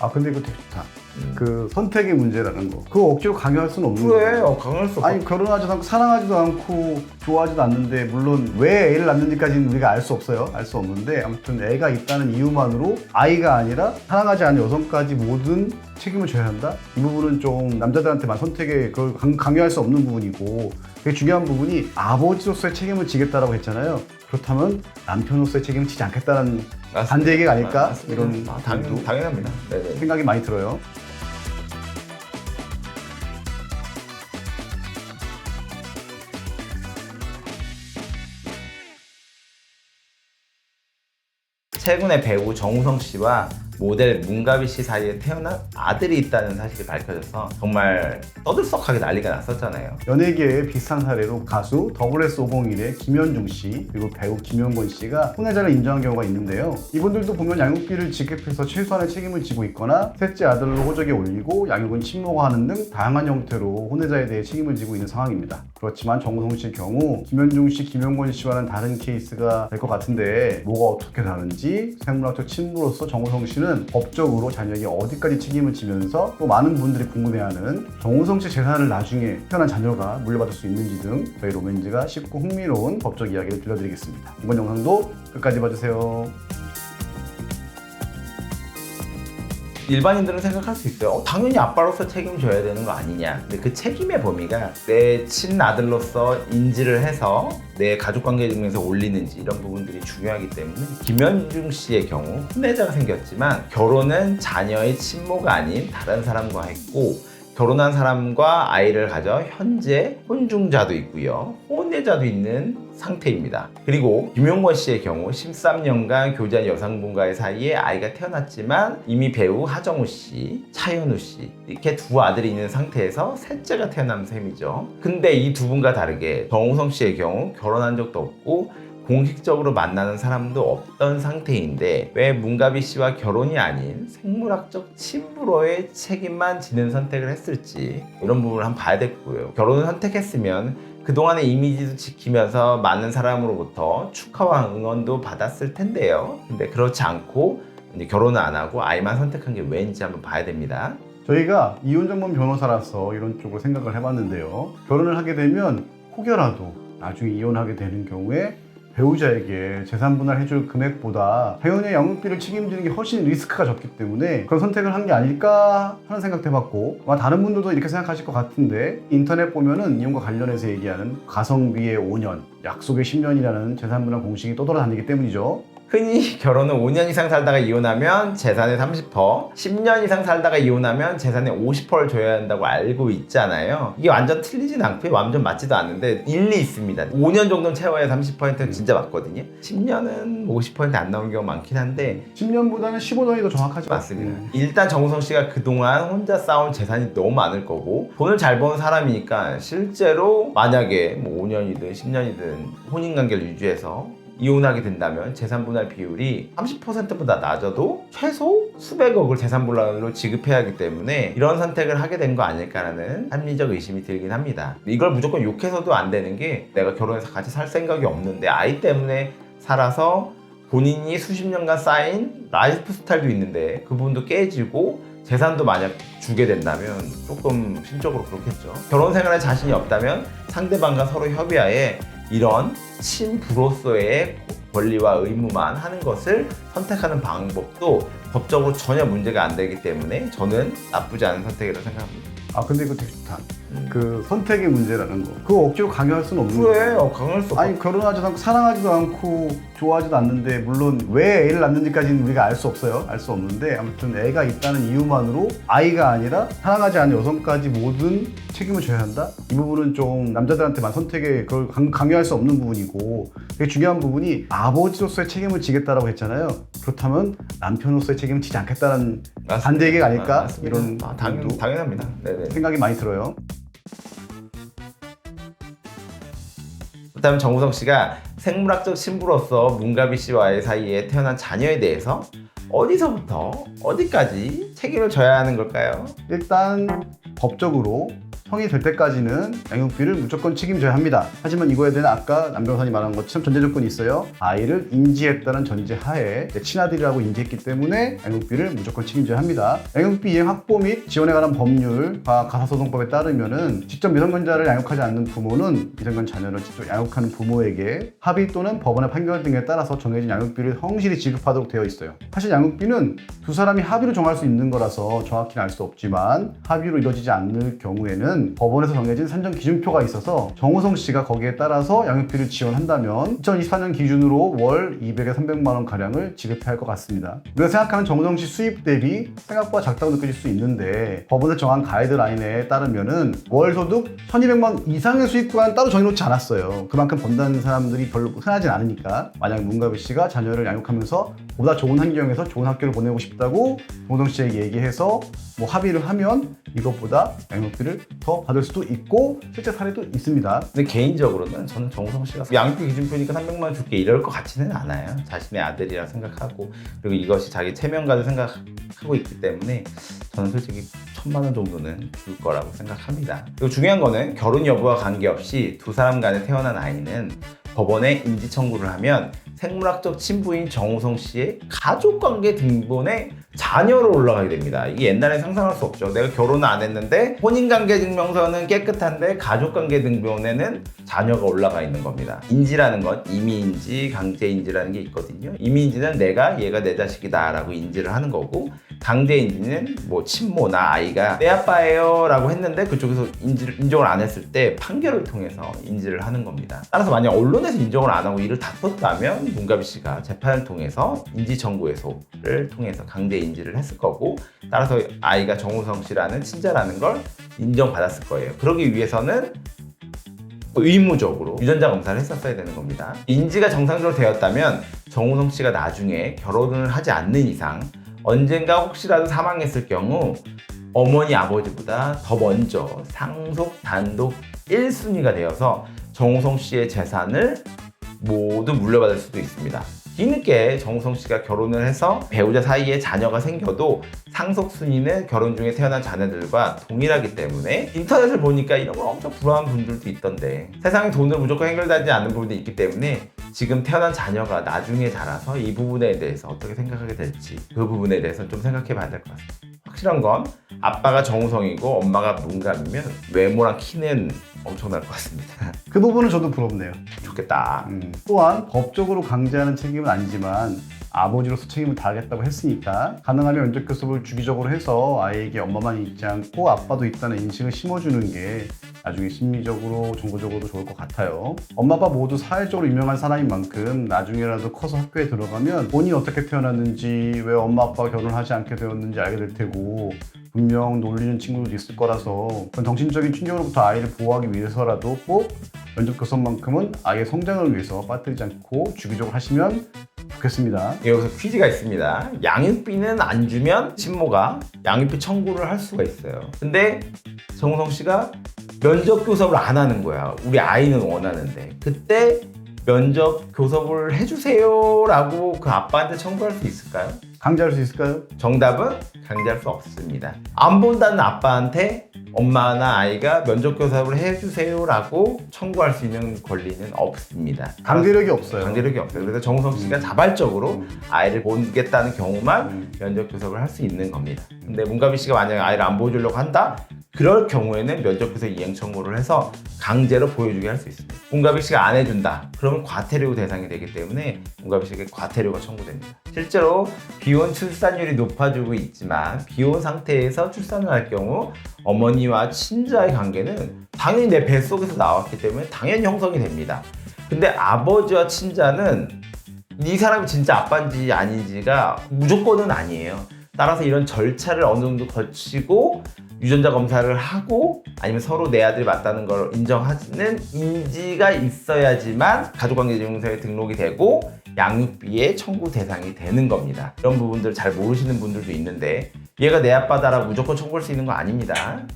아 근데 이거 되게 좋다. 그 선택의 문제라는 거. 그거 억지로 강요할 수는 없는 그래, 거예요. 강할 수 없어. 아니 결혼하지도 않고 사랑하지도 않고 좋아하지도 않는데 물론 왜 애를 낳는지까지는 우리가 알 수 없어요. 알 수 없는데 아무튼 애가 있다는 이유만으로 아이가 아니라 사랑하지 않는 여성까지 모든 책임을 져야 한다? 이 부분은 좀 남자들한테만 선택에 그걸 강요할 수 없는 부분이고 되게 중요한 부분이 아버지로서의 책임을 지겠다라고 했잖아요. 그렇다면 남편으로서의 책임을 지지 않겠다는 반대 얘기가 아닐까? 맞습니다. 이런 부분도 당연합니다. 네네. 생각이 많이 들어요. 최근에 배우 정우성 씨와 모델 문가비 씨 사이에 태어난 아들이 있다는 사실이 밝혀져서 정말 떠들썩하게 난리가 났었잖아요. 연예계의 비슷한 사례로 가수 WS501의 김현중 씨 그리고 배우 김용건 씨가 혼외자를 인정한 경우가 있는데요. 이분들도 보면 양육비를 지급해서 최소한의 책임을 지고 있거나 셋째 아들로 호적에 올리고 양육은 친모하는 등 다양한 형태로 혼외자에 대해 책임을 지고 있는 상황입니다. 그렇지만 정우성 씨의 경우 김현중 씨, 김용건 씨와는 다른 케이스가 될 것 같은데 뭐가 어떻게 다른지 생물학적 친부로서 정우성 씨는 법적으로 자녀에게 어디까지 책임을 지면서 또 많은 분들이 궁금해하는 정우성 씨 재산을 나중에 태어난 자녀가 물려받을 수 있는지 등 저희 로맨즈가 쉽고 흥미로운 법적 이야기를 들려드리겠습니다. 이번 영상도 끝까지 봐주세요. 일반인들은 생각할 수 있어요. 당연히 아빠로서 책임져야 되는 거 아니냐. 근데 그 책임의 범위가 내 친아들로서 인지를 해서 내 가족관계 증명에서 올리는지 이런 부분들이 중요하기 때문에 김현중 씨의 경우 혼외자가 생겼지만 결혼은 자녀의 친모가 아닌 다른 사람과 했고 결혼한 사람과 아이를 가져 현재 혼중자도 있고요. 혼외자도 있는 상태입니다. 그리고 김용건 씨의 경우 13년간 교제한 여성분과의 사이에 아이가 태어났지만 이미 배우 하정우 씨, 차현우 씨 이렇게 두 아들이 있는 상태에서 셋째가 태어난 셈이죠. 근데 이 두 분과 다르게 정우성 씨의 경우 결혼한 적도 없고 공식적으로 만나는 사람도 없던 상태인데 왜 문가비 씨와 결혼이 아닌 생물학적 친부로의 책임만 지는 선택을 했을지 이런 부분을 한번 봐야 되고요. 결혼을 선택했으면 그동안의 이미지도 지키면서 많은 사람으로부터 축하와 응원도 받았을 텐데요. 근데 그렇지 않고 이제 결혼을 안 하고 아이만 선택한 게 왜인지 한번 봐야 됩니다. 저희가 이혼 전문 변호사라서 이런 쪽으로 생각을 해봤는데요. 결혼을 하게 되면 혹여라도 나중에 이혼하게 되는 경우에 배우자에게 재산 분할해줄 금액보다 자녀의 양육비를 책임지는 게 훨씬 리스크가 적기 때문에 그런 선택을 한 게 아닐까 하는 생각도 해봤고 아마 다른 분들도 이렇게 생각하실 것 같은데 인터넷 보면은 이혼과 관련해서 얘기하는 가성비의 5년, 약속의 10년이라는 재산 분할 공식이 떠돌아다니기 때문이죠. 흔히 결혼을 5년 이상 살다가 이혼하면 재산의 30%, 10년 이상 살다가 이혼하면 재산의 50%를 줘야 한다고 알고 있잖아요. 이게 완전 틀리진 않고요. 완전 맞지도 않는데 일리 있습니다. 5년 정도는 채워야 30%는 진짜 맞거든요. 10년은 50%안 나오는 경우가 많긴 한데 10년보다는 15년이 더 정확하죠. 맞습니다. 일단 정우성 씨가 그동안 혼자 쌓은 재산이 너무 많을 거고 돈을 잘 버는 사람이니까 실제로 만약에 뭐 5년이든 10년이든 혼인관계를 유지해서 이혼하게 된다면 재산분할 비율이 30%보다 낮아도 최소 수백억을 재산분할로 지급해야 하기 때문에 이런 선택을 하게 된 거 아닐까라는 합리적 의심이 들긴 합니다. 이걸 무조건 욕해서도 안 되는 게 내가 결혼해서 같이 살 생각이 없는데 아이 때문에 살아서 본인이 수십 년간 쌓인 라이프 스타일도 있는데 그 부분도 깨지고 재산도 만약 주게 된다면 조금 심적으로 그렇겠죠. 결혼 생활에 자신이 없다면 상대방과 서로 협의하에 이런 친부로서의 권리와 의무만 하는 것을 선택하는 방법도 법적으로 전혀 문제가 안 되기 때문에 저는 나쁘지 않은 선택이라고 생각합니다. 아 근데 이거 되게 좋다. 그 선택의 문제라는 거. 그거 억지로 강요할 수는 없는 그래, 거예요. 강할 수 없어. 아니 결혼하지도 않고 사랑하지도 않고 좋아하지도 않는데 물론 왜 애를 낳는지까지는 우리가 알 수 없어요. 알 수 없는데 아무튼 애가 있다는 이유만으로 아이가 아니라 사랑하지 않는 여성까지 모든 책임을 져야 한다? 이 부분은 좀 남자들한테만 선택에 그걸 강요할 수 없는 부분이고 되게 중요한 부분이 아버지로서의 책임을 지겠다라고 했잖아요. 그렇다면 남편으로서의 책임을 지지 않겠다는 반대 얘기가 아닐까? 맞습니다. 이런 부분도 당연합니다. 네네. 생각이 많이 들어요. 그렇다면 정우성 씨가 생물학적 친부로서 문가비 씨와의 사이에 태어난 자녀에 대해서 어디서부터 어디까지 책임을 져야 하는 걸까요? 일단 법적으로 성인이 될 때까지는 양육비를 무조건 책임져야 합니다. 하지만 이거에 대한 아까 남 변호사님 말한 것처럼 전제 조건이 있어요. 아이를 인지했다는 전제 하에 내 친아들이라고 인지했기 때문에 양육비를 무조건 책임져야 합니다. 양육비 이행 확보 및 지원에 관한 법률과 가사소송법에 따르면은 직접 미성년자를 양육하지 않는 부모는 미성년 자녀를 직접 양육하는 부모에게 합의 또는 법원의 판결 등에 따라서 정해진 양육비를 성실히 지급하도록 되어 있어요. 사실 양육비는 두 사람이 합의로 정할 수 있는 거라서 정확히는 알 수 없지만 합의로 이루어지지 않을 경우에는 법원에서 정해진 산정 기준표가 있어서 정우성 씨가 거기에 따라서 양육비를 지원한다면 2024년 기준으로 월 200에서 300만 원 가량을 지급해야 할 것 같습니다. 우리가 생각하는 정우성 씨 수입 대비 생각보다 작다고 느껴질 수 있는데 법원에서 정한 가이드라인에 따르면은 월 소득 1,200만 원 이상의 수입 구간 따로 정해놓지 않았어요. 그만큼 번다는 사람들이 별로 흔하진 않으니까. 만약 문가비 씨가 자녀를 양육하면서 보다 좋은 환경에서 좋은 학교를 보내고 싶다고 정우성 씨에게 얘기해서 뭐 합의를 하면 이것보다 양육비를 더 받을 수도 있고 실제 사례도 있습니다. 근데 개인적으로는 저는 정우성 씨가 양육비 기준표니까 300만 원 줄게 이럴 것 같지는 않아요. 자신의 아들이라 생각하고 그리고 이것이 자기 체면과도 생각하고 있기 때문에 저는 솔직히 1,000만 원 정도는 줄 거라고 생각합니다. 그리고 중요한 거는 결혼 여부와 관계없이 두 사람 간에 태어난 아이는 법원에 인지 청구를 하면 생물학적 친부인 정우성 씨의 가족관계 등본에 자녀로 올라가게 됩니다. 이게 옛날에 상상할 수 없죠. 내가 결혼을 안 했는데 혼인관계 증명서는 깨끗한데 가족관계 등본에는 자녀가 올라가 있는 겁니다. 인지라는 건 임의인지 강제인지라는 게 있거든요. 임의인지는 내가 얘가 내 자식이다 라고 인지를 하는 거고 강제인지는 뭐 친모나 아이가 내 아빠예요 라고 했는데 그쪽에서 인정을 안 했을 때 판결을 통해서 인지를 하는 겁니다. 따라서 만약 언론에서 인정을 안 하고 이를 다퉜다면 문가비 씨가 재판을 통해서 인지청구회소를 통해서 강제 인지를 했을 거고 따라서 아이가 정우성 씨라는 친자라는 걸 인정받았을 거예요. 그러기 위해서는 의무적으로 유전자 검사를 했었어야 되는 겁니다. 인지가 정상적으로 되었다면 정우성 씨가 나중에 결혼을 하지 않는 이상 언젠가 혹시라도 사망했을 경우 어머니 아버지보다 더 먼저 상속 단독 1순위가 되어서 정우성 씨의 재산을 모두 물려받을 수도 있습니다. 뒤늦게 정우성 씨가 결혼을 해서 배우자 사이에 자녀가 생겨도 상속 순위는 결혼 중에 태어난 자녀들과 동일하기 때문에 인터넷을 보니까 이런 걸 엄청 불안한 분들도 있던데 세상에 돈으로 무조건 해결되지 않는 부분도 있기 때문에 지금 태어난 자녀가 나중에 자라서 이 부분에 대해서 어떻게 생각하게 될지 그 부분에 대해서 좀 생각해 봐야 될 것 같습니다. 확실한 건 아빠가 정우성이고 엄마가 문갑이면 외모랑 키는 엄청날 것 같습니다. 그 부분은 저도 부럽네요. 좋겠다. 또한 법적으로 강제하는 책임은 아니지만 아버지로서 책임을 다하겠다고 했으니까 가능하면 면접 교섭을 주기적으로 해서 아이에게 엄마만 있지 않고 아빠도 있다는 인식을 심어주는 게 나중에 심리적으로 정서적으로도 좋을 것 같아요. 엄마 아빠 모두 사회적으로 유명한 사람인 만큼 나중에라도 커서 학교에 들어가면 본인이 어떻게 태어났는지 왜 엄마 아빠가 결혼을 하지 않게 되었는지 알게 될 테고 분명 놀리는 친구들도 있을 거라서 그런 정신적인 충격으로부터 아이를 보호하기 위해서라도 꼭 면접 교섭만큼은 아이의 성장을 위해서 빠뜨리지 않고 주기적으로 하시면 좋겠습니다. 여기서 퀴즈가 있습니다. 양육비는 안 주면 친모가 양육비 청구를 할 수가 있어요. 근데 정우성 씨가 면접 교섭을 안 하는 거야. 우리 아이는 원하는데. 그때 면접 교섭을 해주세요 라고 그 아빠한테 청구할 수 있을까요? 강제할 수 있을까요? 정답은 강제할 수 없습니다. 안 본다는 아빠한테 엄마나 아이가 면접 교섭을 해주세요 라고 청구할 수 있는 권리는 없습니다. 강제력이 없어요. 강제력이 없어요. 그래서 정우성 씨가 자발적으로 아이를 보겠다는 경우만 면접 교섭을 할 수 있는 겁니다. 근데 문가비 씨가 만약에 아이를 안 보여주려고 한다? 그럴 경우에는 면접 교섭 이행 청구를 해서 강제로 보여주게 할 수 있습니다. 문가비 씨가 안 해준다. 그러면 과태료 대상이 되기 때문에 문가비 씨에게 과태료가 청구됩니다. 실제로 비혼 출산율이 높아지고 있지만 비혼 상태에서 출산을 할 경우 어머니와 친자의 관계는 당연히 내 뱃속에서 나왔기 때문에 당연히 형성이 됩니다. 근데 아버지와 친자는 이 사람이 진짜 아빠인지 아닌지가 무조건은 아니에요. 따라서 이런 절차를 어느 정도 거치고 유전자 검사를 하고 아니면 서로 내 아들이 맞다는 걸 인정하는 인지가 있어야지만 가족관계증명서에 등록이 되고 양육비의 청구 대상이 되는 겁니다. 이런 부분들 잘 모르시는 분들도 있는데 얘가 내 아빠다라고 무조건 청구할 수 있는 거 아닙니다.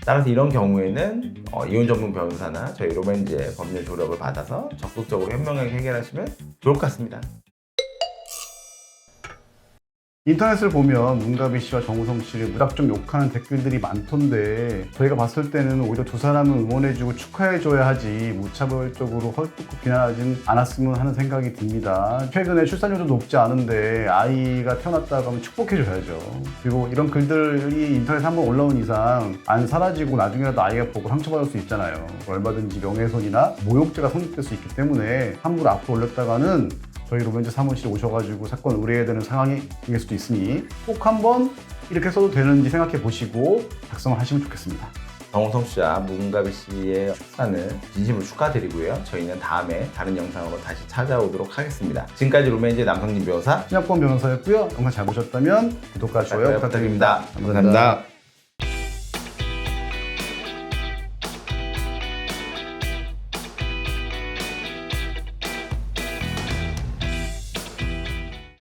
따라서 이런 경우에는 이혼 전문 변호사나 저희 로맨즈의 법률 조력을 받아서 적극적으로 현명하게 해결하시면 좋을 것 같습니다. 인터넷을 보면 문가비 씨와 정우성 씨를 무작정 욕하는 댓글들이 많던데 저희가 봤을 때는 오히려 두 사람을 응원해주고 축하해줘야 하지 무차별적으로 헐뜯고 비난하진 않았으면 하는 생각이 듭니다. 최근에 출산율도 높지 않은데 아이가 태어났다고 하면 축복해줘야죠. 그리고 이런 글들이 인터넷에 한번 올라온 이상 안 사라지고 나중에라도 아이가 보고 상처받을 수 있잖아요. 얼마든지 명예훼손이나 모욕죄가 성립될 수 있기 때문에 함부로 앞으로 올렸다가는 저희 로맨즈 사무실에 오셔가지고 사건 의뢰해야 되는 상황이 될 수도 있으니 꼭 한번 이렇게 써도 되는지 생각해 보시고 작성을 하시면 좋겠습니다. 정우성 씨와 문가비 씨의 출산을 진심으로 축하드리고요. 저희는 다음에 다른 영상으로 다시 찾아오도록 하겠습니다. 지금까지 로맨즈의 남성진 변호사 신학권 변호사였고요. 영상 잘 보셨다면 구독과 좋아요 부탁드립니다. 감사합니다.